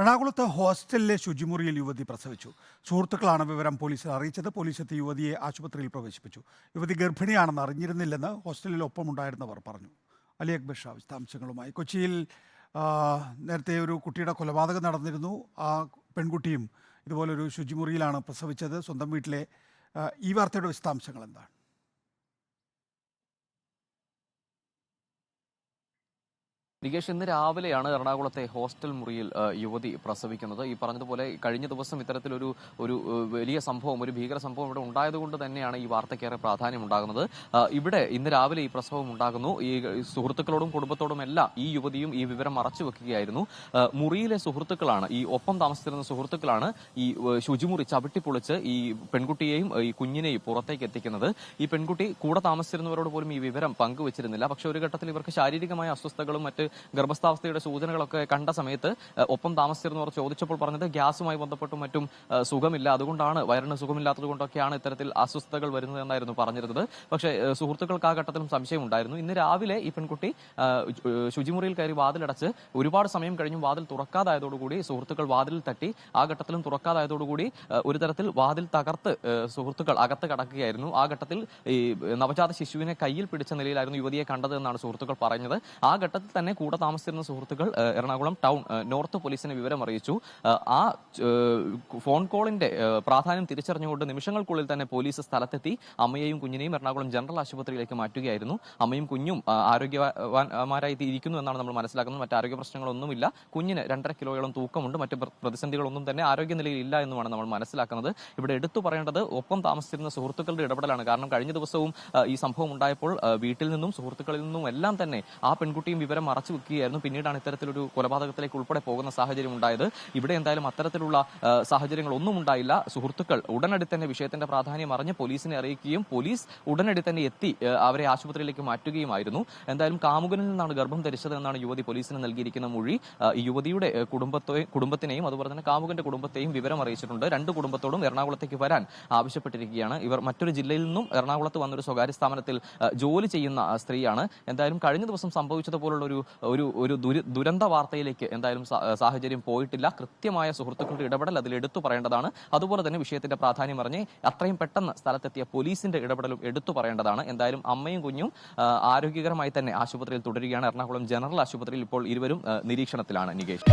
എറണാകുളത്ത് ഹോസ്റ്റലിലെ ശുചിമുറിയിൽ യുവതി പ്രസവിച്ചു. സുഹൃത്തുക്കളാണ് വിവരം പോലീസിൽ അറിയിച്ചത്. പോലീസ് എത്തി യുവതിയെ ആശുപത്രിയിൽ പ്രവേശിപ്പിച്ചു. യുവതി ഗർഭിണിയാണെന്ന് അറിഞ്ഞിരുന്നില്ലെന്ന് ഹോസ്റ്റലിൽ ഒപ്പമുണ്ടായിരുന്നവർ പറഞ്ഞു. അലി അക്ബർ ഷാ വിശദാംശങ്ങളുമായി. കൊച്ചിയിൽ നേരത്തെ ഒരു കുട്ടിയുടെ കൊലപാതകം നടന്നിരുന്നു. ആ പെൺകുട്ടിയും ഇതുപോലൊരു ശുചിമുറിയിലാണ് പ്രസവിച്ചത്. സ്വന്തം വീട്ടിലെ ഈ വാർത്തയുടെ വിശദാംശങ്ങൾ എന്താണ്? നികേഷ്, ഇന്ന് രാവിലെയാണ് എറണാകുളത്തെ ഹോസ്റ്റൽ മുറിയിൽ യുവതി പ്രസവിക്കുന്നത്. ഈ പറഞ്ഞതുപോലെ കഴിഞ്ഞ ദിവസം ഇത്തരത്തിലൊരു വലിയ സംഭവം, ഒരു ഭീകര സംഭവം ഇവിടെ ഉണ്ടായതുകൊണ്ട് തന്നെയാണ് ഈ വാർത്തയ്ക്കേറെ പ്രാധാന്യം ഉണ്ടാകുന്നത്. ഇവിടെ ഇന്ന് രാവിലെ ഈ പ്രസവം ഉണ്ടാകുന്നു. ഈ സുഹൃത്തുക്കളോടും കുടുംബത്തോടും എല്ലാം ഈ യുവതിയും ഈ വിവരം മറച്ചു വെക്കുകയായിരുന്നു. മുറിയിലെ സുഹൃത്തുക്കളാണ്, ഈ ഒപ്പം താമസിച്ചിരുന്ന സുഹൃത്തുക്കളാണ് ഈ ശുചിമുറി ചവിട്ടിപ്പൊളിച്ച് ഈ പെൺകുട്ടിയെയും ഈ കുഞ്ഞിനെയും പുറത്തേക്ക് എത്തിക്കുന്നത്. ഈ പെൺകുട്ടി കൂടെ താമസിച്ചിരുന്നവരോട് പോലും ഈ വിവരം പങ്കുവച്ചിരുന്നില്ല. പക്ഷെ ഒരു ഘട്ടത്തിൽ ഇവർക്ക് ശാരീരികമായ അസ്വസ്ഥതകളും മറ്റ് ഗർഭസ്ഥാവസ്ഥയുടെ സൂചനകളൊക്കെ കണ്ട സമയത്ത് ഒപ്പം താമസിച്ചിരുന്നവർ ചോദിച്ചപ്പോൾ പറഞ്ഞത് ഗ്യാസുമായി ബന്ധപ്പെട്ടും മറ്റും സുഖമില്ല, അതുകൊണ്ടാണ് വയറിന് സുഖമില്ലാത്തത് കൊണ്ടൊക്കെയാണ് ഇത്തരത്തിൽ അസ്വസ്ഥതകൾ വരുന്നതെന്നായിരുന്നു പറഞ്ഞിരുന്നത്. പക്ഷേ സുഹൃത്തുക്കൾക്ക് ആ ഘട്ടത്തിലും സംശയമുണ്ടായിരുന്നു. ഇന്ന് രാവിലെ ഈ പെൺകുട്ടി ശുചിമുറിയിൽ കയറി വാതിലടച്ച് ഒരുപാട് സമയം കഴിഞ്ഞും വാതിൽ തുറക്കാതായതോടുകൂടി സുഹൃത്തുക്കൾ വാതിലിൽ തട്ടി. ആ ഘട്ടത്തിലും തുറക്കാതായതോടുകൂടി ഒരു തരത്തിൽ വാതിൽ തകർത്ത് സുഹൃത്തുക്കൾ അകത്ത് കടക്കുകയായിരുന്നു. ആ ഘട്ടത്തിൽ ഈ നവജാത ശിശുവിനെ കയ്യിൽ പിടിച്ച നിലയിലായിരുന്നു യുവതിയെ കണ്ടത് എന്നാണ് സുഹൃത്തുക്കൾ പറയുന്നത്. ആ ഘട്ടത്തിൽ തന്നെ കൂടെ താമസിച്ചിരുന്ന സുഹൃത്തുക്കൾ എറണാകുളം ടൗൺ നോർത്ത് പോലീസിനെ വിവരം അറിയിച്ചു. ആ ഫോൺ കോളിന്റെ പ്രാധാന്യം തിരിച്ചറിഞ്ഞുകൊണ്ട് നിമിഷങ്ങൾക്കുള്ളിൽ തന്നെ പോലീസ് സ്ഥലത്തെത്തി അമ്മയെയും കുഞ്ഞിനെയും എറണാകുളം ജനറൽ ആശുപത്രിയിലേക്ക് മാറ്റുകയായിരുന്നു. അമ്മയും കുഞ്ഞും ആരോഗ്യവാന്മാരായി ഇരിക്കുന്നു എന്നാണ് നമ്മൾ മനസ്സിലാക്കുന്നത്. മറ്റ് ആരോഗ്യ പ്രശ്നങ്ങളൊന്നുമില്ല. കുഞ്ഞിന് 2.5 കിലോയോളം തൂക്കമുണ്ട്. മറ്റ് പ്രതിസന്ധികളൊന്നും തന്നെ ആരോഗ്യനിലയിൽ ഇല്ല എന്നുമാണ് നമ്മൾ മനസ്സിലാക്കുന്നത്. ഇവിടെ എടുത്തു പറയേണ്ടത് ഒപ്പം താമസിച്ചിരുന്ന സുഹൃത്തുക്കളുടെ ഇടപെടലാണ്. കാരണം കഴിഞ്ഞ ദിവസവും ഈ സംഭവം ഉണ്ടായപ്പോൾ വീട്ടിൽ നിന്നും സുഹൃത്തുക്കളിൽ നിന്നും എല്ലാം തന്നെ ആ പെൺകുട്ടിയും വിവരം മറച്ചു വെക്കുകയായിരുന്നു. പിന്നീടാണ് ഇത്തരത്തിലൊരു കൊലപാതകത്തിലേക്ക് ഉൾപ്പെടെ പോകുന്ന സാഹചര്യം ഉണ്ടായത്. ഇവിടെ എന്തായാലും അത്തരത്തിലുള്ള സാഹചര്യങ്ങൾ ഒന്നും ഉണ്ടായില്ല. സുഹൃത്തുക്കൾ ഉടനടി തന്നെ വിഷയത്തിന്റെ പ്രാധാന്യം അറിഞ്ഞ് പോലീസിനെ അറിയിക്കുകയും പോലീസ് ഉടനടി തന്നെ എത്തി അവരെ ആശുപത്രിയിലേക്ക് മാറ്റുകയുമായിരുന്നു. എന്തായാലും കാമുകനിൽ നിന്നാണ് ഗർഭം ധരിച്ചത് എന്നാണ് യുവതി പോലീസിന് നൽകിയിരിക്കുന്ന മൊഴി. ഈ യുവതിയുടെ കുടുംബത്തിനെയും അതുപോലെ തന്നെ കാമുകന്റെ കുടുംബത്തെയും വിവരം അറിയിച്ചിട്ടുണ്ട്. 2 കുടുംബത്തോടും എറണാകുളത്തേക്ക് വരാൻ ആവശ്യപ്പെട്ടിരിക്കുകയാണ്. ഇവർ മറ്റൊരു ജില്ലയിൽ നിന്നും എറണാകുളത്ത് വന്നൊരു സ്വകാര്യ സ്ഥാപനത്തിൽ ജോലി ചെയ്യുന്ന സ്ത്രീയാണ്. എന്തായാലും കഴിഞ്ഞ ദിവസം സംഭവിച്ചതുപോലുള്ള ഒരു ദുരന്ത വാർത്തയിലേക്ക് എന്തായാലും സാഹചര്യം പോയിട്ടില്ല. കൃത്യമായ സുഹൃത്തുക്കളുടെ ഇടപെടൽ അതിൽ എടുത്തു പറയേണ്ടതാണ്. അതുപോലെ തന്നെ വിഷയത്തിന്റെ പ്രാധാന്യം അറിഞ്ഞ് അത്രയും പെട്ടെന്ന് സ്ഥലത്തെത്തിയ പോലീസിന്റെ ഇടപെടലും എടുത്തു പറയേണ്ടതാണ്. എന്തായാലും അമ്മയും കുഞ്ഞും ആരോഗ്യകരമായി തന്നെ ആശുപത്രിയിൽ തുടരുകയാണ്. എറണാകുളം ജനറൽ ആശുപത്രിയിൽ ഇപ്പോൾ ഇരുവരും നിരീക്ഷണത്തിലാണ്. നികേഷ്.